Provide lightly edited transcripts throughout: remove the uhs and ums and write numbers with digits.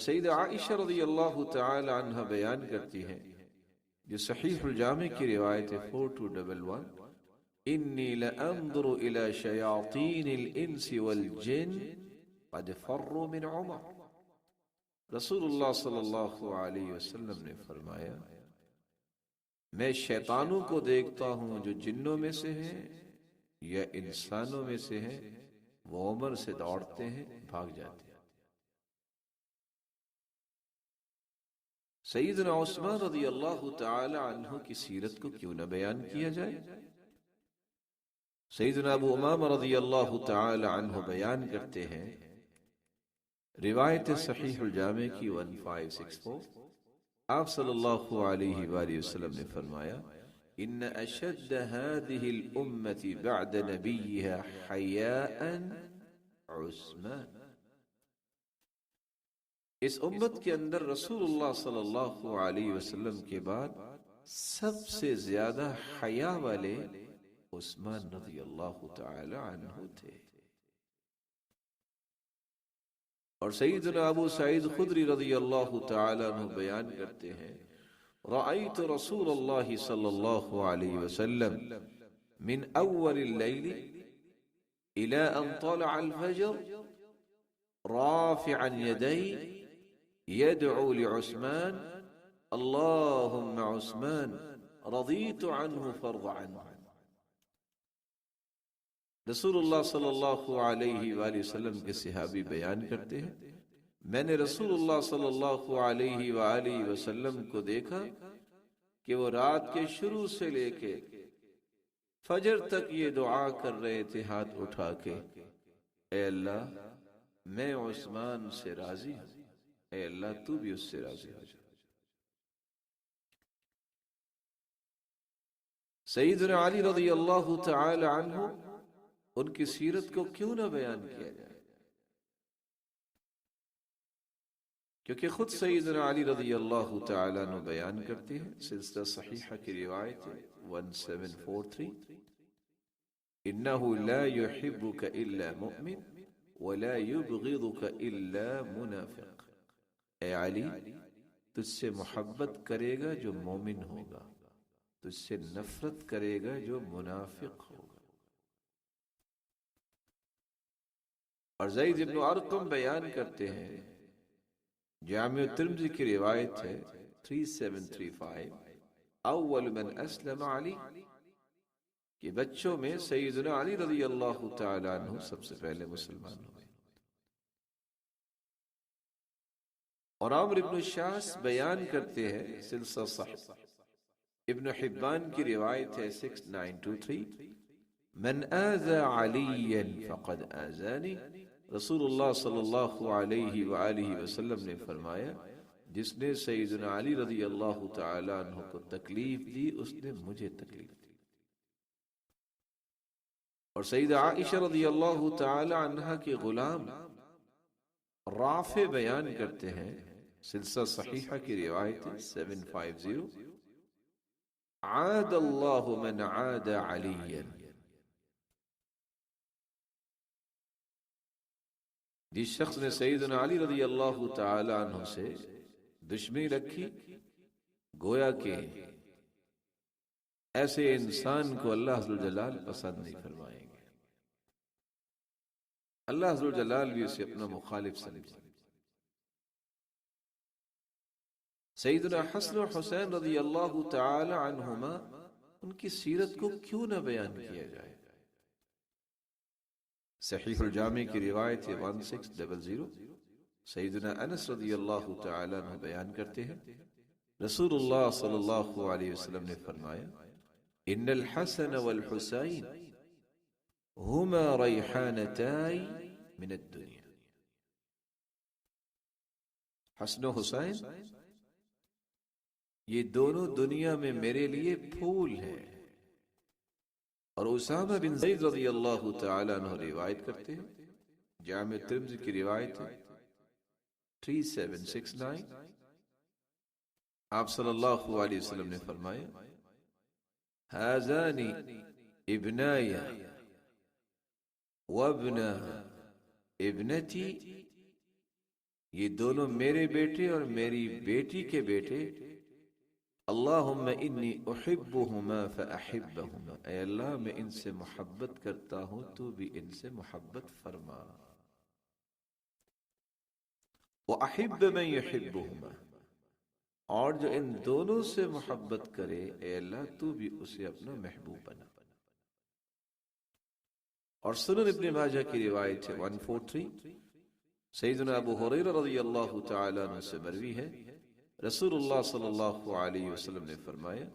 سیدہ عائشہ رضی اللہ تعالی عنہ بیان کرتی ہیں، جو صحیح الجامع کی روایت ہے 4211، انی لانظر الى شیاطین الانس والجن قد فروا من عمر۔ رسول اللہ صلی اللہ علیہ وسلم نے فرمایا، میں شیطانوں کو دیکھتا ہوں جو جنوں میں سے ہیں یا انسانوں میں سے ہیں، وہ عمر سے دوڑتے ہیں، بھاگ جاتے ہیں۔ سیدنا عثمان رضی اللہ تعالی عنہ کی سیرت کو کیوں نہ بیان کیا جائے؟ سیدنا ابو امامہ رضی اللہ تعالی عنہ بیان کرتے ہیں، روایت صحیح الجامع کی 1564، آپ صلی اللہ علیہ وآلہ وسلم نے فرمایا، ان اشد هذه الامة بعد نبيها حياء عثمان۔ اس امت کے اندر رسول اللہ صلی اللہ علیہ وسلم کے بعد سب سے زیادہ حیا والے عثمان رضی اللہ تعالی عنہ تھے۔ اور سیدنا ابو سعید خدری رضی اللہ تعالی عنہ بیان کرتے ہیں، رأیت رسول اللہ صلی اللہ علیہ وسلم من اول اللیل الى ان طلع الفجر رافعا یدی يدعو لعثمان اللهم عثمان رضيت عنه فارض عنه۔ رسول اللہ صلی اللہ علیہ وآلہ وسلم کے صحابی بیان کرتے ہیں، میں نے رسول اللہ صلی اللہ علیہ وآلہ وسلم کو دیکھا کہ وہ رات کے شروع سے لے کے فجر تک یہ دعا کر رہے تھے ہاتھ اٹھا کے، اے اللہ میں عثمان سے راضی ہوں، اے اللہ تو بھی اس سے راضی ہو جا۔ سیدنا علی رضی اللہ تعالی عنہ، ان کی سیرت کو کیوں نہ بیان کیا جائے؟ کیونکہ خود سیدنا علی رضی اللہ تعالی عنہ بیان کرتے ہیں، سلسلہ صحیحہ کی روایت 1743، انہ لا يحبک الا مؤمن ولا يبغضک الا منافق۔ اے علی، تجھ سے محبت کرے گا جو مومن ہوگا، تجھ سے نفرت کرے گا جو منافق ہوگا۔ اور زید بن ارقم بیان کرتے ہیں، جامع ترمذی کی روایت ہے 3735، اول من اسلم علی، کہ بچوں میں سیدنا علی رضی اللہ تعالی عنہ سب سے پہلے مسلمان ہوئے۔ اور عمرو بن الشاس بیان کرتے ہیں، سلسلہ صحیح ابن حبان کی روایت ہے 6923، من آذى علیا فقد آذانی۔ رسول اللہ صلی اللہ علیہ وآلہ وسلم نے فرمایا، جس نے سیدنا علی رضی اللہ تعالی عنہ کو تکلیف دی اس نے مجھے تکلیف دی۔ اور سیدہ عائشہ رضی اللہ تعالی عنہ کے غلام رافع بیان کرتے ہیں، سلسلہ صحیحہ کی روایت 750، عاد اللہ من عاد علیا۔ جس شخص نے سیدنا علی رضی اللہ تعالی عنہ سے دشمنی رکھی، گویا کہ ایسے انسان کو اللہ عز و جلال پسند نہیں فرمائیں گے، اللہ عز و جلال بھی اسے اپنا مخالف سمجھے۔ سیدنا حسن و حسین رضی اللہ تعالی عنہما، ان کی سیرت کو کیوں نہ بیان کیا جائے؟ صحیح الجامع کی روایت 1600، سیدنا انس رضی اللہ تعالی عنہ بیان کرتے ہیں، رسول اللہ صلی اللہ علیہ وسلم نے فرمایا، ان الحسن والحسین ہما ریحانتائی من الدنیا۔ حسن و حسین یہ دونوں دنیا میں میرے لیے پھول ہیں۔ اور اسامہ بن زید رضی اللہ تعالی عنہ روایت کرتے ہیں، جامع ترمذی کی روایت ہے 3769، آپ صلی اللہ علیہ وسلم نے فرمایا، هذان ابناي وابن ابنتي یہ دونوں میرے بیٹے اور میری بیٹی کے بیٹے، اللہم انی احبہما فاحبہما، اے اللہ میں ان سے محبت کرتا ہوں تو بھی ان سے محبت فرما، وَأَحِبَّ مَن يُحِبُّهُمَا، اور جو ان دونوں سے محبت کرے اے اللہ تو بھی اسے اپنا محبوب بنا۔ اور سنن ابن ماجہ کی روایت ہے 143، سیدنا ابو ہریرہ رضی اللہ تعالیٰ عنہ سے مروی ہے، رسول اللہ صلی اللہ علیہ وسلم نے فرمایا،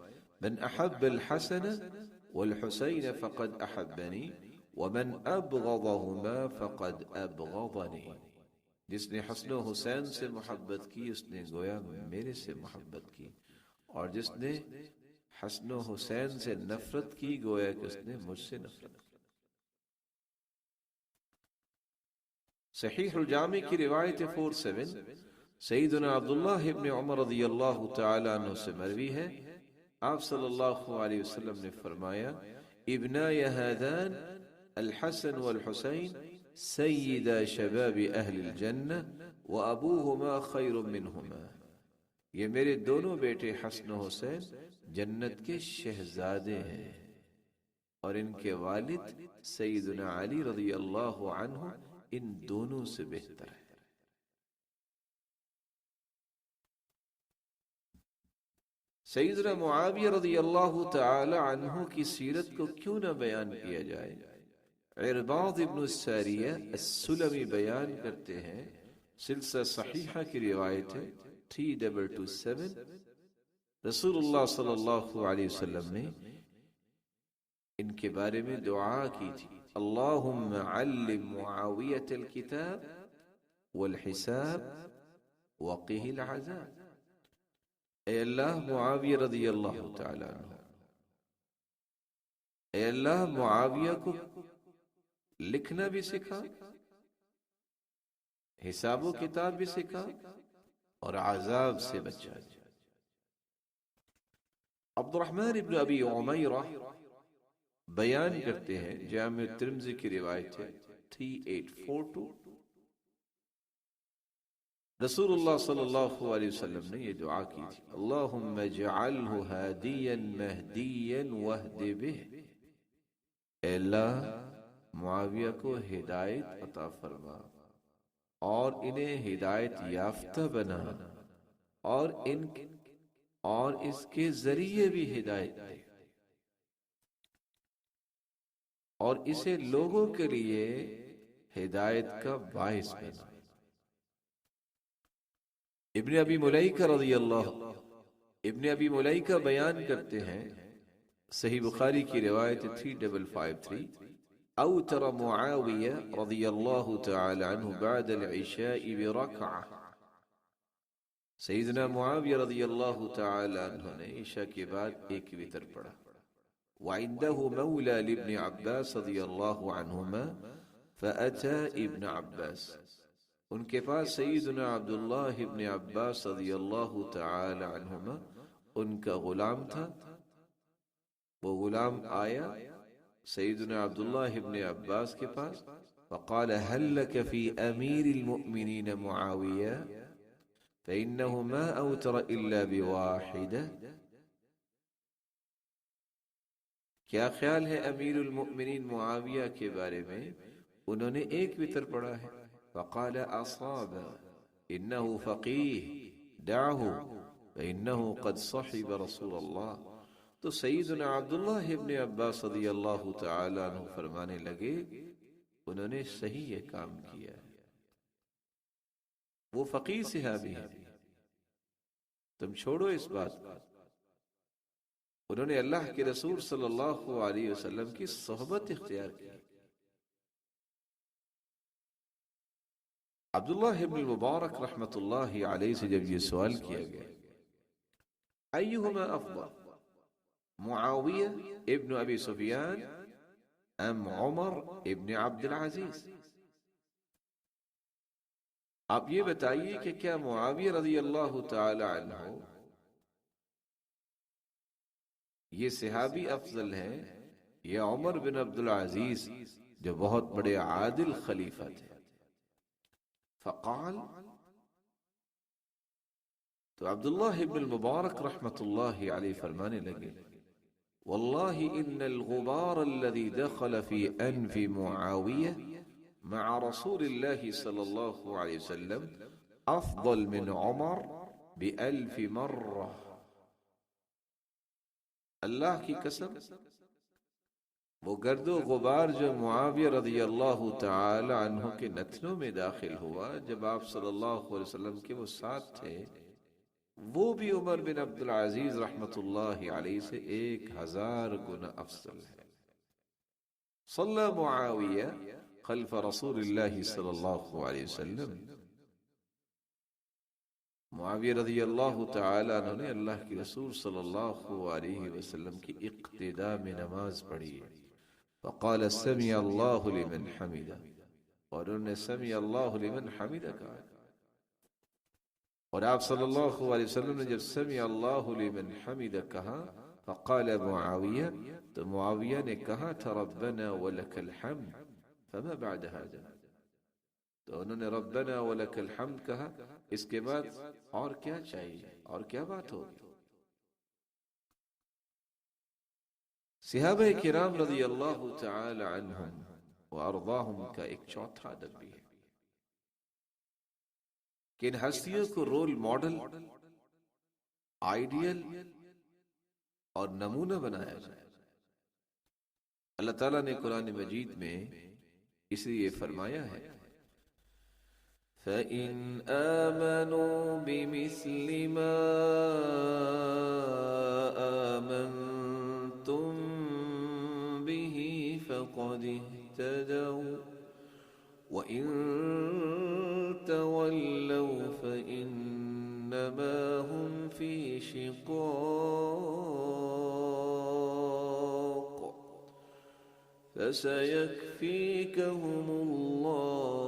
من احب الحسن والحسین فقد احبنی ومن ابغضہما فقد ابغضنی، جس نے حسن و حسین سے محبت کی اس نے گویا میرے سے محبت کی، اور جس نے حسن و حسین سے نفرت کی گویا کہ اس نے مجھ سے نفرت کی۔ صحیح الجامع کی روایت 47، سیدنا عبداللہ ابن عمر رضی اللہ تعالی عنہ سے مروی ہے، آپ صلی اللہ علیہ وسلم نے فرمایا، ابنای ہذان الحسن والحسین سیدہ شباب اہل الجنہ وابوہما خیر منہما، یہ میرے دونوں بیٹے حسن و حسین جنت کے شہزادے ہیں اور ان کے والد سیدنا علی رضی اللہ عنہ ان دونوں سے بہتر ہے۔ سیدنا معاویہ رضی اللہ تعالی عنہ کی سیرت کو کیوں نہ بیان کیا جائے؟ عرباض ابن الساریہ السلمی بیان کرتے ہیں، سلسلہ صحیحہ کی روایت ہے 3227، رسول اللہ صلی اللہ علیہ وسلم نے ان کے بارے میں دعا کی تھی، اللہم علم معاویۃ الکتاب والحساب وقہ العذاب، اے اللہ معاویہ رضی اللہ تعالی عنہ، اے اللہ معاویہ کو لکھنا بھی سکھا، حساب و کتاب بھی سکھا اور عذاب سے بچا جائے۔ عبد الرحمن ابن ابی عمیرہ بیان کرتے ہیں، جامع ترمذی کی روایت ہے 3842، رسول اللہ صلی اللہ علیہ وسلم نے یہ دعا کی تھی، اللہم اجعلہ ہادیا مہدیا واہد بہ، اے اللہ معاویہ کو ہدایت عطا فرما اور انہیں ہدایت یافتہ بنا، اور اس کے ذریعے بھی ہدایت دے، اور اسے لوگوں کے لیے ہدایت کا باعث بنا۔ ابن ابی ملیکہ بیان کرتے ہیں، صحیح بخاری کی روایت 3553، اوتر معاویہ رضی اللہ تعالی عنہ بعد العشاء برکعہ، سیدنا معاویہ رضی اللہ تعالی عنہ نے عشاء کے بعد ایک وتر پڑھا، وعنده مولى لابن عباس رضی اللہ عنہما فأتى ابن عباس، ان کے پاس سیدنا عبداللہ ابن عباس رضی اللہ تعالی عنہما ان کا غلام تھا، وہ غلام آیا سیدنا عبداللہ ابن عباس کے پاس، فقال هل لك في امیر المؤمنین معاویہ فإنه ما اوتر الا بواحدہ، کیا خیال ہے امیر المؤمنین معاویہ کے بارے میں؟ انہوں نے ایک وتر پڑھا ہے۔ فقال اصاب انه فقیہ دعه فإنه قد صحب رسول اللہ، تو سیدنا عبداللہ ابن عباس رضی اللہ تعالی عنہ فرمانے لگے، انہوں نے صحیح یہ کام کیا، وہ فقیہ صحابی ہے، تم چھوڑو اس بات کو۔ انہوں نے اللہ کے رسول صلی اللہ علیہ وسلم کی صحبت اختیار کی۔ عبداللہ ابن المبارک رحمت اللہ علیہ سے جب یہ سوال کیا گیا، ایہما افضل، معاویہ ابن ابی سفیان ام عمر ابن عبد العزیز، آپ یہ بتائیے کہ کیا معاویہ رضی اللہ تعالی عنہ یہ صحابی افضل ہے یا عمر بن عبد العزیز جو بہت بڑے عادل خلیفہ تھے؟ فقال، تو عبداللہ ابن المبارک رحمت اللہ علیہ فرمانے لگے واللہ ان الغبار الذي دخل في انف معاوية مع رسول الله صلى الله عليه وسلم افضل من عمر بألف مرة. اللہ کی قسم وہ گرد و غبار جو معاویہ رضی اللہ تعالی عنہ کے نتنوں میں داخل ہوا جب آپ صلی اللہ علیہ وسلم کے وہ ساتھ تھے، وہ بھی عمر بن عبدالعزیز رحمت اللہ علیہ سے 1000 گنا افضل ہے. صلی معاویہ خلف رسول اللہ صلی اللہ علیہ وسلم. معاویہ رضی اللہ تعالی عنہ نے اللہ کے رسول صلی اللہ علیہ وسلم کی اقتداء میں نماز پڑھی. فقال سمع اللہ لمن حمدہ، اور انہوں نے سمع اللہ لمن حمدہ کہا. اور آپ صلی اللہ علیہ وسلم نے جب سمع اللہ لمن حمدہ کہا فقال معاویہ، تو معاویہ نے کہا تھا ربنا ولک الحمد فما بعد هذا. تو انہوں نے ربنا ولک الحمد کہا، اس کے بعد اور کیا چاہیے، اور کیا بات ہوگی. صحابہ کرام رضی اللہ تعالی عنہم وارضاہم کا ایک چوتھا ادب بھی ہے کہ ان ہستیوں کو رول ماڈل، آئیڈیل اور نمونہ بنایا جائے. اللہ تعالیٰ نے قرآن مجید میں اس لیے فرمایا ہے فَإِنْ آمَنُوا بِمِثْلِ مَا آمَنْتُمْ بِهِ فَقَدِ اهْتَدَوْا وَإِنْ تَوَلَّوْا فَإِنَّمَا هُمْ فِي شِقَاقٍ فَسَيَكْفِيكَهُمُ اللَّهُ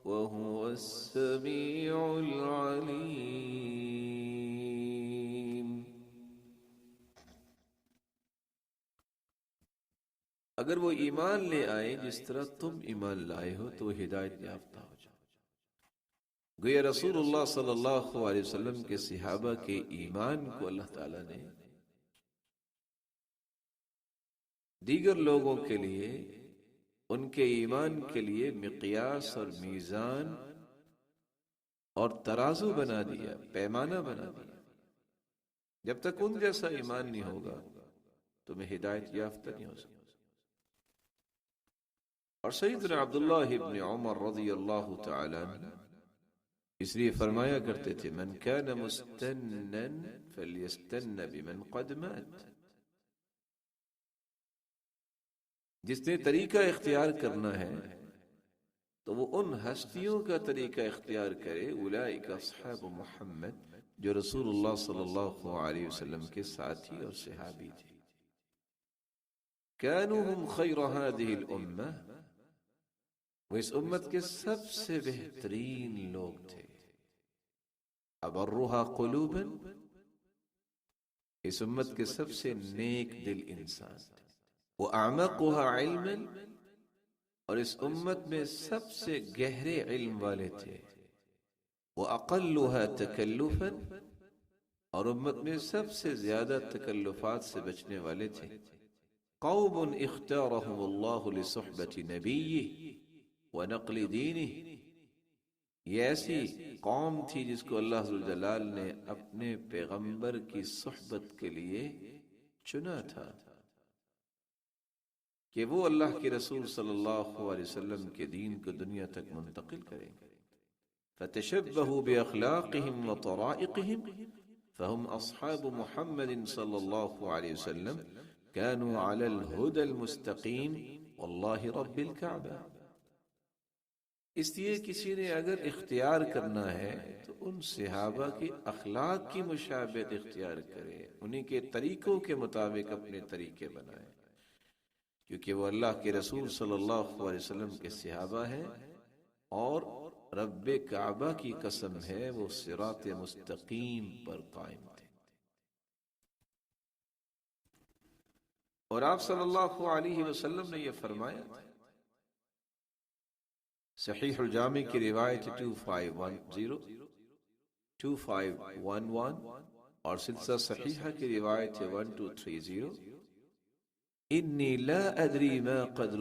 وَهُوَ السَّمِيعُ الْعَلِيمُ. اگر وہ ایمان لے آئے جس طرح تم ایمان لائے ہو تو ہدایت یافتہ ہو جاؤ. گویا رسول اللہ صلی اللہ علیہ وسلم کے صحابہ کے ایمان کو اللہ تعالیٰ نے دیگر لوگوں کے لیے، ان کے ایمان کے لیے مقیاس اور میزان اور ترازو بنا دیا، پیمانہ بنا دیا. جب تک ان جیسا ایمان نہیں ہوگا تمہیں ہدایت یافتہ نہیں ہو سکتا. اور سیدنا عبداللہ ابن عمر رضی اللہ تعالی عنہ اس لیے فرمایا کرتے تھے من کان مستنا فلیستن بمن قد مات. جس نے طریقہ اختیار کرنا ہے تو وہ ان ہستیوں کا طریقہ اختیار کرے اولئک اصحاب محمد جو رسول اللہ صلی اللہ علیہ وسلم کے ساتھی اور صحابی تھے. كانوا هم خیر هذه الامہ، وہ اس امت کے سب سے بہترین لوگ تھے. ابرها قلوبا، اس امت کے سب سے نیک دل انسان تھے. واعمقها علما، اور اس امت میں سب سے گہرے علم والے تھے. واقلها تکلفا، اور امت میں سب سے زیادہ تکلفات سے بچنے والے تھے. قوم اختارهم اللہ لصحبت نبیہ ونقل دینہ، یہ ایسی قوم تھی جس کو اللہ ذوالجلال نے اپنے پیغمبر کی صحبت کے لیے چنا تھا کہ وہ اللہ کے رسول صلی اللہ علیہ وسلم کے دین کو دنیا تک منتقل کریں. فتشبہوا باخلاقہم وطرائقہم فہم اصحاب محمد صلی اللہ علیہ وسلم كانوا على الهدى المستقیم واللہ رب الکعبہ. اس لیے کسی نے اگر اختیار کرنا ہے تو ان صحابہ کے اخلاق کی مشابہت اختیار کرے، انہی کے طریقوں کے مطابق اپنے طریقے بنائے، کیونکہ وہ اللہ کے رسول صلی اللہ علیہ وسلم کے صحابہ ہیں. اور رب کعبہ کی قسم ہے وہ صراط مستقیم پر قائم تھے. اور آپ صلی اللہ علیہ وسلم نے یہ فرمایا صحیح الجامع کی روایت 2510 2511 اور سلسلہ صحیحہ کی روایت 1230 انی لا ادری ما قدر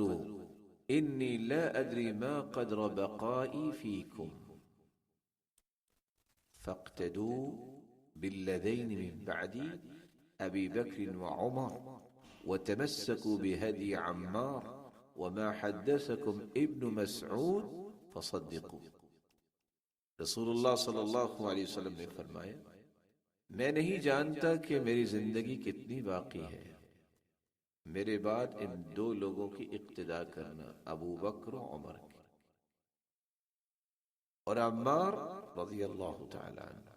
انی لا ادری ما قدر بقائی فیکم فاقتدوا بالذین من بعدی ابی بکر وعمر وتمسكوا بهدي عمار وما حدثكم ابن مسعود فصدقوا. رسول اللہ صلی اللہ علیہ وسلم نے فرمایا میں نہیں جانتا کہ میری زندگی کتنی باقی ہے، میرے بعد ان دو لوگوں کی اقتداء کرنا، ابو بکر و عمر کی، اور عمار رضی اللہ تعالی عنہ،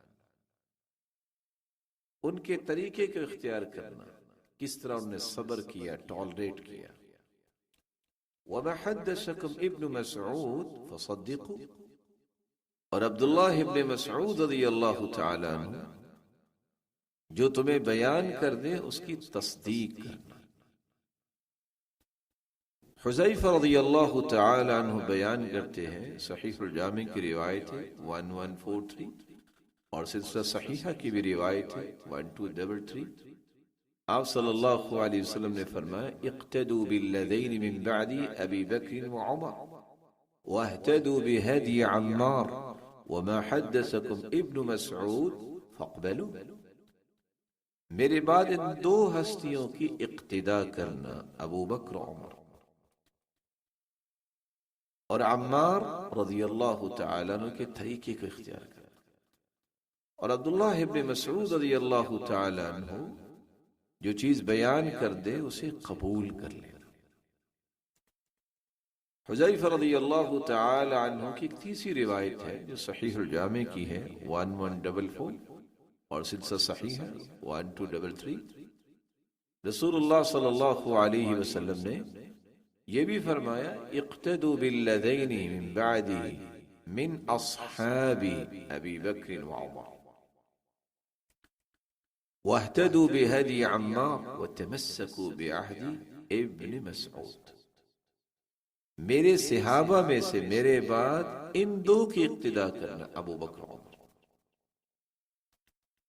ان کے طریقے کو اختیار کرنا، کس طرح انہوں نے صبر کیا، ٹالریٹ کیا. وَمَا حَدَّثَكُمْ ابن مسعود فصدقوا، اور عبداللہ ابن مسعود رضی اللہ تعالی عنہ جو تمہیں بیان کر دے اس کی تصدیق کرنا. حذیفہ رضی اللہ تعالی عنہ بیان کرتے ہیں، صحیح الجامع کی روایت ہے 1143 اور سلسلہ صحیحہ کی بھی روایت ہے 1233. آپ صلی اللہ علیہ وسلم نے فرمایا اقتدوا بالذین من بعدی ابی بکر وعمر واہتدوا بہدی عمار وما حدثکم ابن مسعود فاقبلوا. میرے بعد ان دو ہستیوں کی اقتداء کرنا، ابو بکر عمر اور عمار رضی اللہ تعالیٰ عنہ کے طریقے کو اختیار کرنا، اور عبداللہ ابن مسعود رضی اللہ تعالیٰ عنہ جو چیز بیان کر دے اسے قبول کر لینا. حذیفہ رضی اللہ تعالی عنہ کی ایک تیسری روایت ہے جو صحیح الجامع کی ہے 1144 اور سلسلہ صحیح ہے 1233. رسول اللہ صلی اللہ علیہ وسلم نے یہ بھی فرمایا اقتدوا بالذین من بعدی من اصحاب ابی بکر وعمر واہتدوا بہدی عمار وتمسکوا بعہد ابن مسعود. میرے صحابہ میں سے میرے بعد ان دو کی اقتداء کرنا، ابو بکر عمر،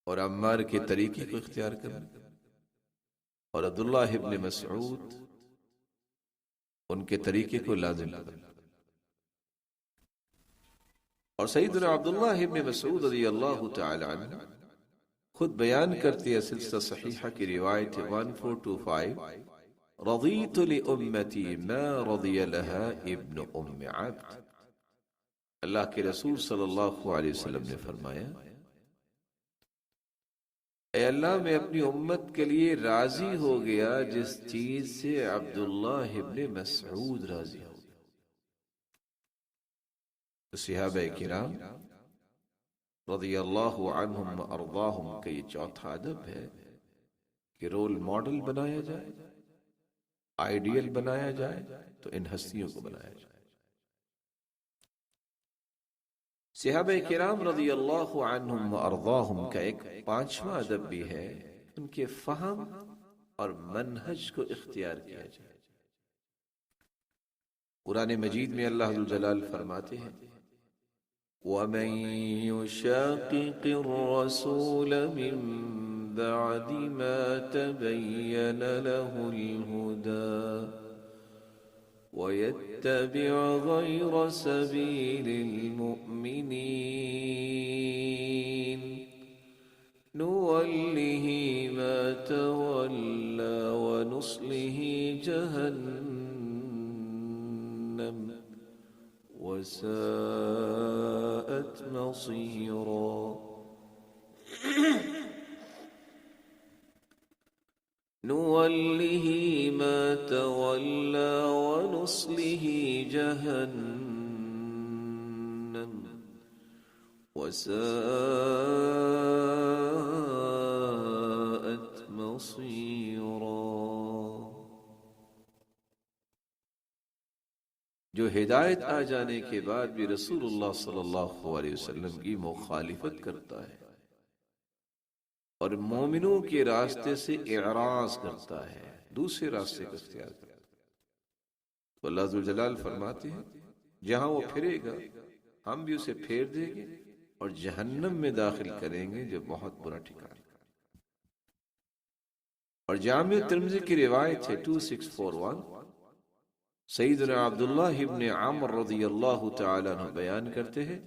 اور عمار کے طریقے کو اختیار کرنا، اور عبداللہ ابن مسعود ان کے طریقے کو لازم کرنا. اور سیدنا عبداللہ ابن مسعود رضی اللہ تعالی عنہ خود بیان کرتے ہیں، سلسلہ صحیحہ کی روایت 1425 رضیت لأمتی ما رضی لها ابن ام عبد. اللہ کے رسول صلی اللہ علیہ وسلم نے فرمایا اے اللہ میں اپنی امت کے لیے راضی ہو گیا جس چیز سے عبداللہ ابن مسعود راضی ہو گیا. صحابہ کرام رضی اللہ عنہم و ارضاہم کا یہ چوتھا ادب ہے کہ رول ماڈل بنایا جائے، آئیڈیل بنایا جائے تو ان ہستیوں کو بنایا جائے. صحابہ کرام رضی اللہ عنہم و ارضاہم کا ایک پانچواں ادب بھی ہے ان کے فہم اور منہج کو اختیار کیا جائے. قرآن مجید میں اللہ ذوالجلال فرماتے ہیں وَمَن يُشَاقِقِ الرَّسُولَ مِن بَعْدِ مَا تَبَيَّنَ لَهُ الْهُدَى وَيَتَّبِعْ غَيْرَ سَبِيلِ الْمُؤْمِنِينَ نُوَلِّهِ مَا تَوَلَّى وَنُصْلِهِ جَهَنَّمَ وساءت مصيرا. نوله ما تولى ونصله جهنم وساءت مصيرا. جو ہدایت آ جانے کے بعد بھی رسول اللہ صلی اللہ علیہ وسلم کی مخالفت کرتا ہے اور مومنوں کے راستے سے اعراض کرتا ہے، دوسرے راستے کو اختیار کرتا ہے، تو اللہ ذوالجلال فرماتے ہیں جہاں وہ پھرے گا ہم بھی اسے پھیر دیں گے اور جہنم میں داخل کریں گے جو بہت برا ٹھکانہ۔ اور جامع ترمذی کی روایت ہے 2641، سیدنا عبداللہ ابن عمر رضی اللہ تعالی عنہ بیان کرتے ہیں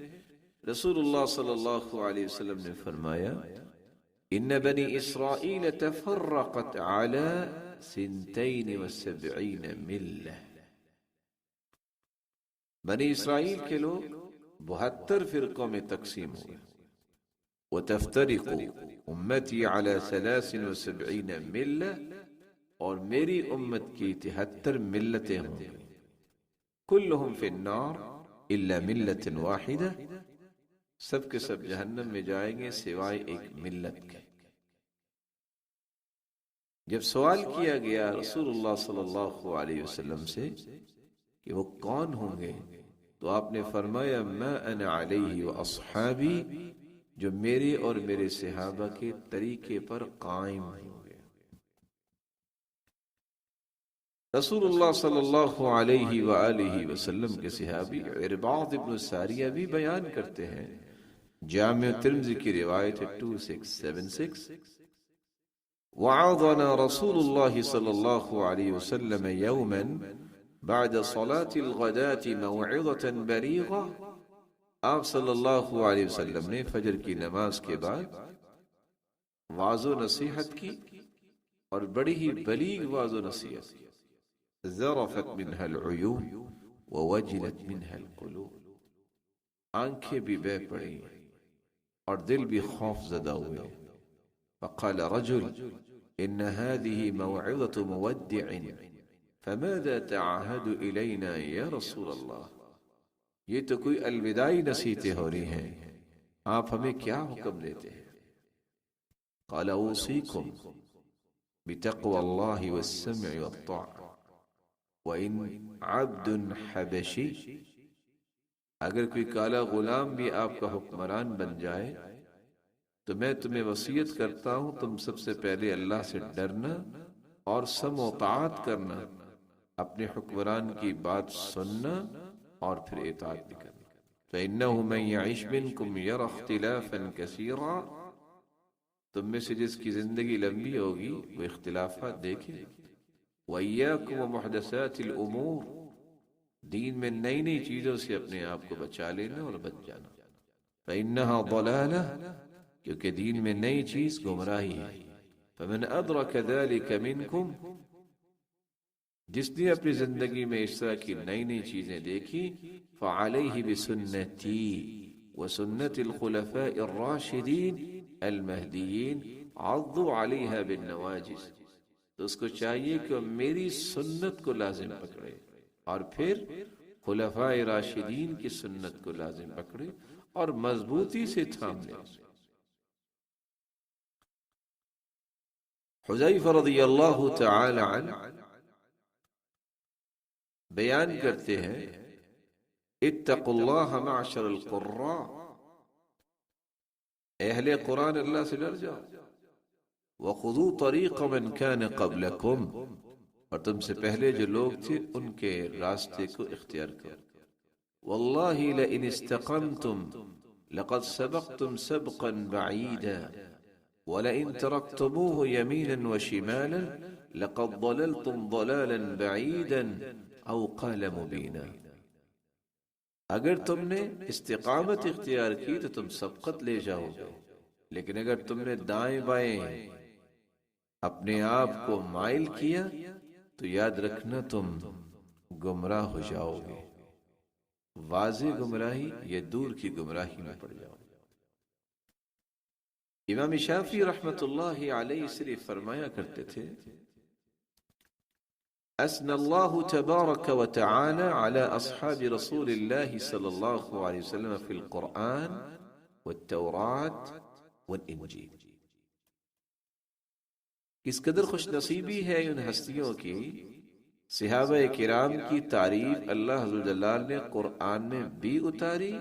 رسول اللہ صلی اللہ علیہ وسلم نے فرمایا ان بنی اسرائیل تفرقت على 72 ملہ، بنی اسرائیل کے لوگ 72 فرقوں میں تقسیم ہوئے، وتفترق امتی على 73 ملہ، اور میری امت کی 73 ملتیں ہوں گی، کلہم فی النار الا ملت واحدہ، سب کے سب جہنم میں جائیں گے سوائے ایک ملت کے۔ جب سوال کیا گیا رسول اللہ صلی اللہ علیہ وسلم سے کہ وہ کون ہوں گے تو آپ نے فرمایا ما انا علیہ واصحابی، جو میرے اور میرے صحابہ کے طریقے پر قائم ہوں گے۔ رسول اللہ صلی اللہ علیہ وآلہ وسلم کے صحابی عرباض ابن ساریہ بھی بیان کرتے ہیں، جامع ترمذی کی روایت 2676، وعظنا رسول اللہ صلی اللہ علیہ وسلم یوما بعد صلاة الغداة موعظة بلیغہ، آپ صلی اللہ علیہ وسلم نے فجر کی نماز کے بعد واعظ و نصیحت کی، اور بڑی ہی بلیغ واعظ و نصیحت کی، ذرفت منها العیون ووجلت منها القلوب، آنکھیں بھی بہہ پڑی اور دل بھی خوف زدہ ہوئے۔ فقال رجل ان هذه موعظة مودع فماذا تعهد إلينا یا رسول اللہ، یہ تو کوئی الوداعی نصیحتیں ہو رہی ہیں، آپ ہمیں کیا حکم دیتے ہیں؟ قال اوصیکم بتقوى اللہ والسمع والطاعة وَإِنْ عَبْدٌ حَبَشِي، اگر کوئی کالا غلام بھی آپ کا حکمران بن جائے تو میں تمہیں وصیت کرتا ہوں تم سب سے پہلے اللہ سے ڈرنا اور سمع و طاعت کرنا، اپنے حکمران کی بات سننا اور پھر اطاعت بھی کرنا۔ فَإِنَّهُ مَنْ يَعِشْ مِنْكُمْ يَرَ اخْتِلَافًا كَثِيرًا، تم میں سے جس کی زندگی لمبی ہوگی وہ اختلافات دیکھے۔ وَإِيَّاكُمْ وَمُحْدَثَاتِ الْأُمُورِ، دین میں نئی نئی چیزوں سے اپنے آپ کو بچا لینا اور بچ جانا۔ فَإِنَّهَا ضَلَالَةٌ، کیونکہ دین میں نئی چیز گمراہی ہے۔ فَمَنْ أَدْرَكَ ذَلِكَ مِنْكُمْ، جس نے اپنی زندگی میں اس طرح کی نئی نئی چیزیں دیکھی، فَعَلَيْهِ بِسُنَّتِي وَسُنَّةِ الْخُلَفَاءِ الرَّاشِدِينَ الْمَهْدِيِّينَ عَضُّوا عَلَيْهَا بِالنَّوَاجِذِ، تو اس کو چاہیے کہ وہ میری سنت کو لازم پکڑے اور پھر خلفاء راشدین کی سنت کو لازم پکڑے اور مضبوطی سے تھام لے۔ حذیفہ رضی اللہ تعالی عنہ بیان کرتے ہیں اتقوا اللہ معشر القراء، اہل قرآن اللہ سے ڈر جاؤ، وَخُذُوا طَرِيقَ مَنْ كَانَ قَبْلَكُمْ، اور تم سے پہلے جو لوگ تھے ان کے راستے کو اختیار کرو۔ وَاللَّهِ لَئِنِ اسْتَقَمْتُمْ لَقَدْ سَبَقْتُمْ سَبْقًا بَعِيدًا وَلَئِنْ تَرَكْتُمُوهُ يَمِينًا وَشِمَالًا لَقَدْ ضَلَلْتُمْ ضَلَالًا بَعِيدًا أَوْ قَالَ مُبِينًا، اگر تم نے استقامت اختیار کی تو تم سبقت لے جاؤ گے، لیکن اگر تم نے دائیں بائیں اپنے آپ کو مائل کیا تو یاد رکھنا تم گمراہ ہو جاؤ گے، واضح گمراہی یا دور کی گمراہی میں پڑ جاؤ گے۔ امام شافعی رحمت اللہ علیہ صرف فرمایا کرتے تھے اثنى الله تبارك وتعالى على أصحاب رسول الله صلى الله عليه وسلم في القرآن والتوراة والإنجیل، کس قدر خوش نصیبی ہے ان ہستیوں کی، صحابہ کرام کی تعریف اللہ عز و جلال نے قرآن میں بھی اتاری،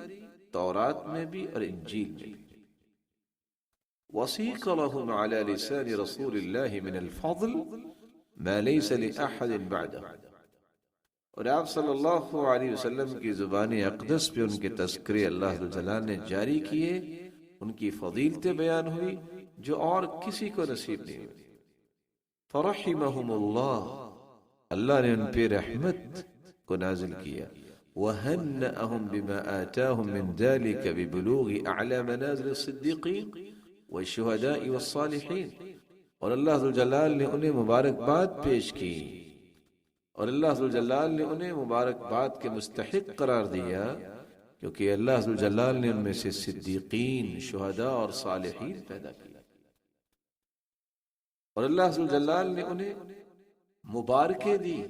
تورات میں بھی اور انجیل میں بھی۔ وَسِيقَ لَهُمْ عَلَى لِسَانِ رَسُولِ اللَّهِ مِنَ الْفَضْلِ مَا لَيْسَ لِأَحَدٍ بَعْدَهُ، اور آپ صلی اللہ علیہ وسلم کی زبان اقدس پہ ان کے تذکرے اللہ جلال نے جاری کیے، ان کی فضیلتیں بیان ہوئی جو اور کسی کو نصیب نہیں ہوئی۔ فرحمہم اللہ، اللہ نے ان پہ رحمت کو نازل کیا۔ وہنأہم بما آتاہم من ذلک ببلوغ اعلی منازل الصدیقین والشہداء والصالحین، اور اللہ جلال نے انہیں مبارکباد پیش کی، اور اللہ جلال نے انہیں مبارکباد کے مستحق قرار دیا، کیونکہ اللہ جلال نے ان میں سے صدیقین، شہداء اور صالحین پیدا کیا، اور اللہ جلال نے انہیں مبارکیں دی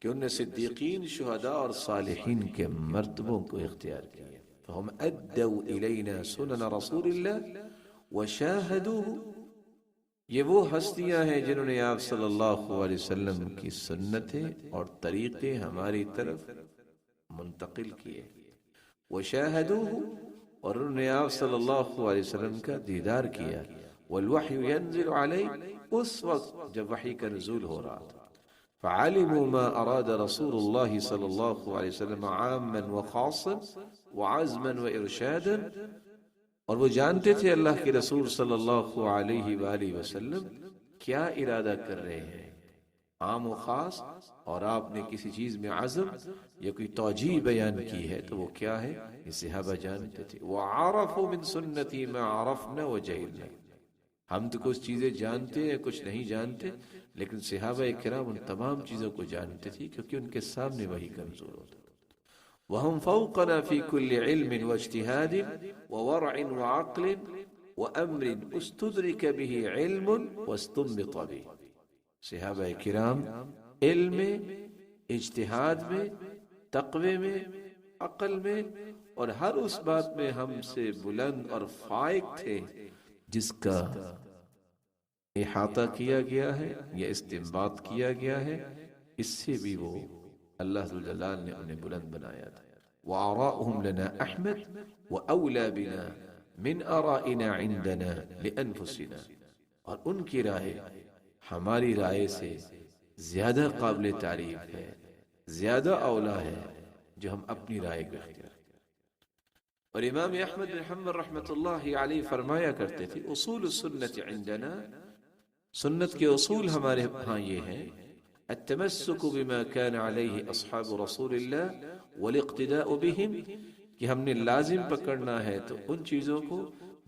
کہ انہیں صدیقین، شہداء اور صالحین کے مرتبوں کو اختیار کیا۔ فہم ادوا الینا سنن رسول اللہ وشاہدوہ، یہ وہ ہستیاں ہیں جنہوں نے آپ صلی اللہ علیہ وسلم کی سنتیں اور طریقے ہماری طرف منتقل کیے۔ وشاہدوہ، اور انہوں نے آپ صلی اللہ علیہ وسلم کا دیدار کیا۔ والوحی ینزل علیہ، اس وقت جب وحی کا نزول ہو رہا تھا۔ فعلموا ما اراد رسول اللہ صلی اللہ علیہ وسلم عاما وخاصا وعزما وارشادا، اور وہ جانتے تھے اللہ کے رسول صلی اللہ علیہ وآلہ وسلم کیا ارادہ کر رہے ہیں، عام و خاص، اور آپ نے کسی چیز میں عزم یا کوئی توجیہ بیان کی ہے تو وہ کیا ہے، یہ صحابہ جانتے تھے۔ وعرفوا من سنتی ما عرفنا وجہلنا، ہم تو کچھ چیزیں جانتے ہیں کچھ نہیں جانتے، لیکن صحابہ کرام ان تمام چیزوں کو جانتے تھے کیونکہ ان کے سامنے وہی کمزور ہوتا۔ وهم فوقنا في كل علم واجتهاد وورع وعقل وامر استدرك به علم واستنبط به، صحابہ کرام علم میں، اجتہاد میں، تقوی میں، عقل میں، اور ہر اس بات میں ہم سے بلند اور فائق تھے جس کا احاطہ کیا گیا ہے یا استنباط کیا گیا ہے، اس سے بھی وہ اللہ جلال نے انہیں بلند بنایا تھا۔ وآراؤہم لنا احمد واولا بنا من آرائنا عندنا لانفسنا، اور ان کی رائے ہماری رائے سے زیادہ قابل تعریف ہے، زیادہ اولا ہے جو ہم اپنی رائے کو اختیار کریں۔ اور امام احمد بن حنبل رحمۃ اللہ علیہ فرمایا کرتے تھے، اصول السنت عندنا، سنت کے اصول ہمارے ہاں یہ ہیں، التمسک بما كان علیہ اصحاب رسول اللہ والاقتداء بهم، کہ ہم نے لازم پکڑنا ہے تو ان چیزوں کو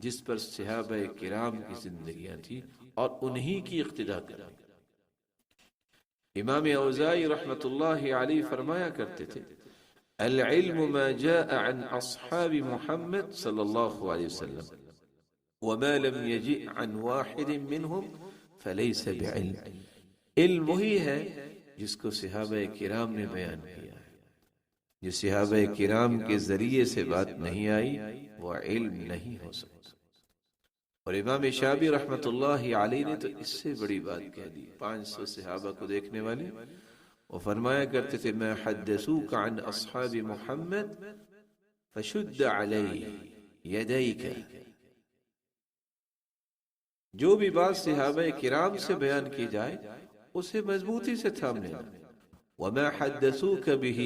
جس پر صحابہ کرام کی زندگیاں تھی اور انہی کی اقتداء کریں۔ امام اوزاعی رحمۃ اللہ علیہ فرمایا کرتے تھے، العلم ما جاء عن اصحاب محمد صلی اللہ علیہ وسلم وما لم يجئ عن واحد منهم فليس بعلم، علم وہی ہے جس کو صحابہ کرام نے بیان کیا ہے، جو صحابہ کرام کے ذریعے سے بات نہیں آئی وہ علم نہیں ہو سکتا۔ اور امام شافعی رحمۃ اللہ علیہ نے تو اس سے بڑی بات کہہ دی، 500 صحابہ کو دیکھنے والے، وہ فرمایا کرتے تھے، ما حدثوک عن اصحاب محمد فشد علی یدیک، جو بھی بات صحابہ کرام سے بیان کی جائے اسے مضبوطی سے تھام لینا۔ وما حدثوک به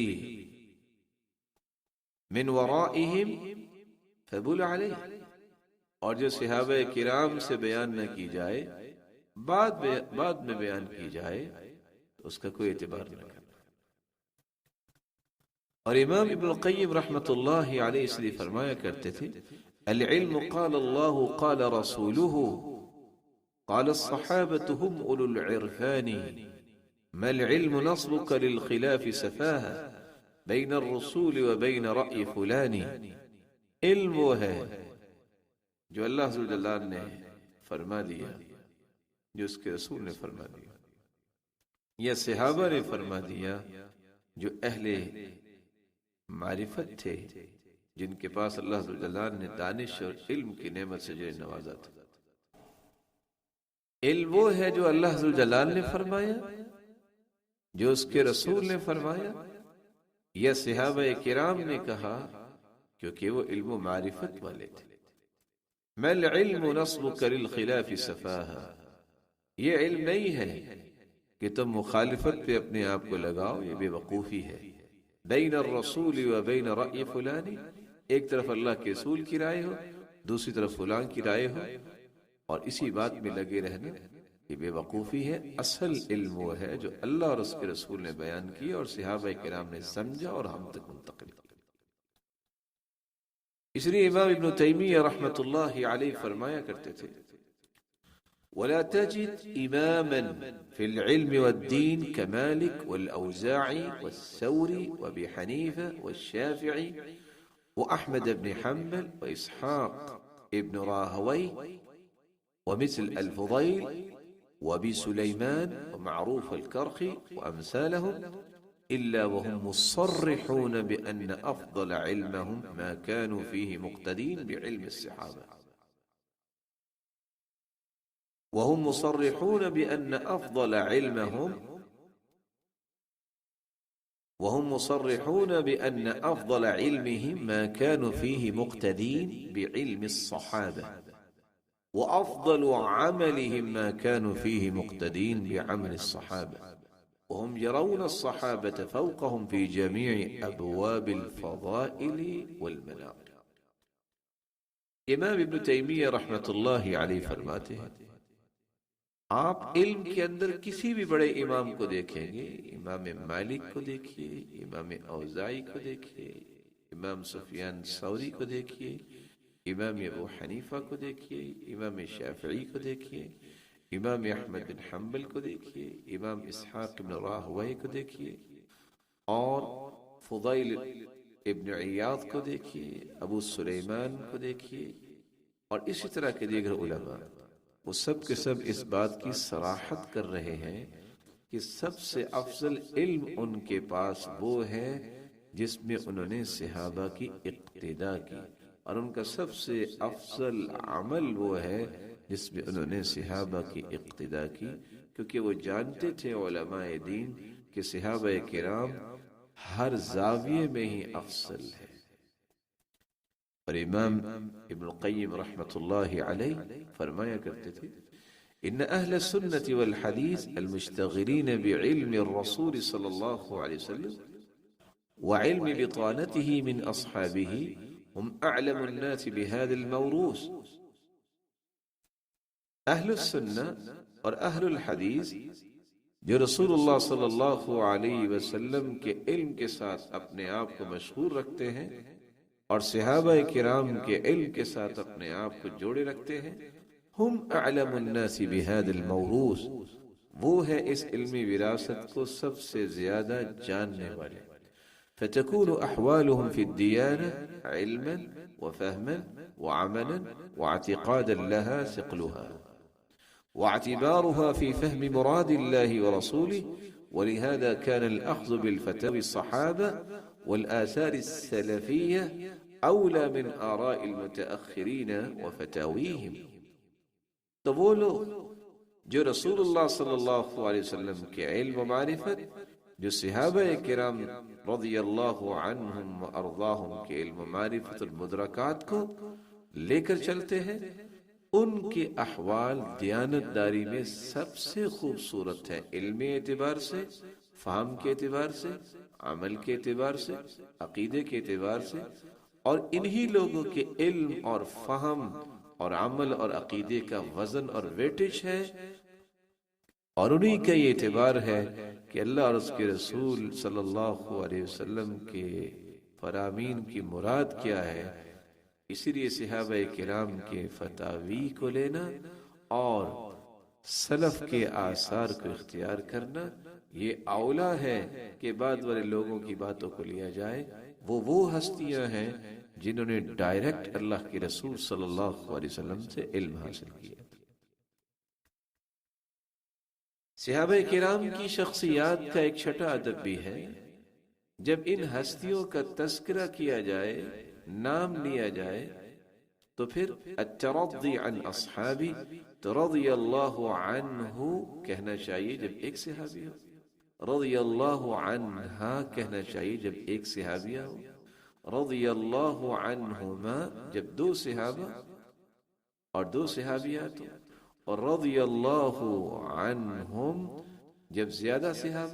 من ورائہم فبل علیہ، اور جو صحابہ کرام سے بیان نہ کی جائے، بعد میں بیان کی جائے تو اس کا کوئی اعتبار نہ کرنا۔ اور امام ابن القیم رحمۃ اللہ علیہ اس لیے فرمایا کرتے تھے، العلم قال اللہ قال رسولہ قال الصحابة هم أولو العرفان، ما العلم نصبك للخلاف سفاهة بين الرسول وبين رأي فلان، علم وہ ہے جو اللہ جلال نے فرما دیا، جو اس کے رسول نے فرما دیا، یا صحابہ نے فرما دیا، جو اہل معرفت تھے، جن کے پاس اللہ جلال نے دانش اور علم کی نعمت سے جنہیں نوازا تھا۔ علم وہ ہے جو اللہ جلال نے فرمایا، جو اس کے رسول نے فرمایا، یا صحابہ کرام نے کہا، کیونکہ وہ علم و معرفت والے تھے۔ ما العلم نصبك للخلاف سفاهة، یہ علم نہیں ہے کہ تم مخالفت پہ اپنے آپ کو لگاؤ، یہ بے وقوفی ہے۔ بین الرسول و بین رأی فلانی، ایک طرف اللہ کے رسول کی رائے ہو، دوسری طرف فلان کی رائے ہو، اور اسی بات میں لگے رہنا، یہ بے وقوفی ہے۔ اصل علم وہ ہے جو اللہ اور اس کے رسول نے بیان کیا اور صحابہ کرام نے سمجھا اور ہم تک منتقل کیا۔ اس لیے امام ابن تیمیہ رحمۃ اللہ علیہ فرمایا کرتے تھے، ولا تجد اماما في العلم والدين كمالك والاوزاعي والثوري وابي حنيفه والشافعي واحمد بن حنبل واسحاق ابن راهوي ومثل الفضيل وابي سليمان ومعروف الكرخي وامثالهم إلا وهم مصرحون بأن أفضل علمهم ما كانوا فيه مقتدين بعلم الصحابة، وهم مصرحون بأن أفضل علمهم ما كانوا فيه مقتدين بعلم الصحابة، وأفضل عملهم ما كانوا فيه مقتدين بعمل الصحابة، وهم يرون الصحابة فوقهم في جميع أبواب الفضائل والمناقب۔ امام ابن تیمیہ رحمۃ اللہ علیہ فرماتے ہیں، آپ علم کے اندر کسی بھی بڑے امام کو دیکھیں گے، امام مالک کو دیکھیے، امام اوزاعی کو دیکھیے، امام سفیان ثوری کو دیکھیے، امام ابو حنیفہ کو دیکھیے، امام شافعی کو دیکھیے، امام احمد بن حنبل کو دیکھیے، امام اسحاق بن راہوی کو دیکھیے، اور فضیل ابن عیاض کو دیکھیے، ابو سلیمان کو دیکھیے، اور اسی طرح کے دیگر علماء، وہ سب کے سب اس بات کی صراحت کر رہے ہیں کہ سب سے افضل علم ان کے پاس وہ ہے جس میں انہوں نے صحابہ کی اقتداء کی، اور ان کا سب سے افضل عمل وہ ہے جس میں انہوں نے صحابہ کی اقتداء کی، کیونکہ وہ جانتے تھے علماء دین کہ صحابہ کرام ہر زاویے میں ہی افضل ہے۔ اور امام ابن القیم رحمۃ اللہ علیہ فرمایا کرتے تھے، ان اہل السنت والحدیث المشتغلین بعلم الرسول صلی اللہ علیہ وسلم وعلم بطانته من اصحابه هم اعلم الناس بهذا الموروث۔ اہل السنہ اور اہل الحدیث جو رسول اللہ صلی اللہ علیہ وسلم کے علم کے ساتھ اپنے آپ کو مشغول رکھتے ہیں اور صحابہ کرام کے علم کے ساتھ اپنے آپ کو جوڑے رکھتے ہیں، ہم اعلم الناس بهذا الموروث، وہ ہے اس علمی وراثت کو سب سے زیادہ جاننے والے۔ فتكون أحوالهم في الديانة علما وفهما وعملا واعتقادا لها ثقلها واعتبارها في فهم مراد الله ورسوله، ولهذا كان الأخذ بالفتاوى الصحابة والآثار السلفية أولى من آراء المتأخرين وفتاويهم۔ تو وہ لوگ جو رسول اللہ صلی اللہ علیہ وسلم کے علم و معرفت، جو صحابہ کرام رضی اللہ عنہم و ارضاہم کے علم و معرفت المدرکات کو لے کر چلتے ہیں، ان کے احوال دیانت داری میں سب سے خوبصورت ہے، علمی اعتبار سے، فہم کے اعتبار سے، عمل کے اعتبار سے، عقیدے کے اعتبار سے، اور انہی لوگوں کے علم اور فہم اور عمل اور عقیدے کا وزن اور ویٹیج ہے، اور انہی کا یہ اعتبار ہے کہ اللہ اور اس کے رسول صلی اللہ علیہ وسلم کے فرامین کی مراد کیا ہے۔ اسی لیے صحابہ کرام کے فتاوی کو لینا اور سلف کے آثار کو اختیار کرنا یہ اولا ہے کہ بعد والے لوگوں کی باتوں کو لیا جائے۔ وہ ہستیاں ہیں جنہوں نے ڈائریکٹ اللہ کے رسول صلی اللہ علیہ وسلم سے علم حاصل کیا۔ صحابہ کرام کی شخصیات کا ایک چھٹا ادب بھی ہے، جب ان ہستیوں کا تذکرہ کیا جائے، نام لیا جائے، تو پھر الترضی عن اصحابی تو رضی اللہ عنہ کہنا چاہیے جب ایک صحابی ہو، رضی اللہ عنہا کہنا چاہیے جب ایک صحابیہ ہو، رضی اللہ عنہما جب دو صحابہ اور دو صحابیات ہو، اور رضی اللہ عنہم جب زیادہ صحابہ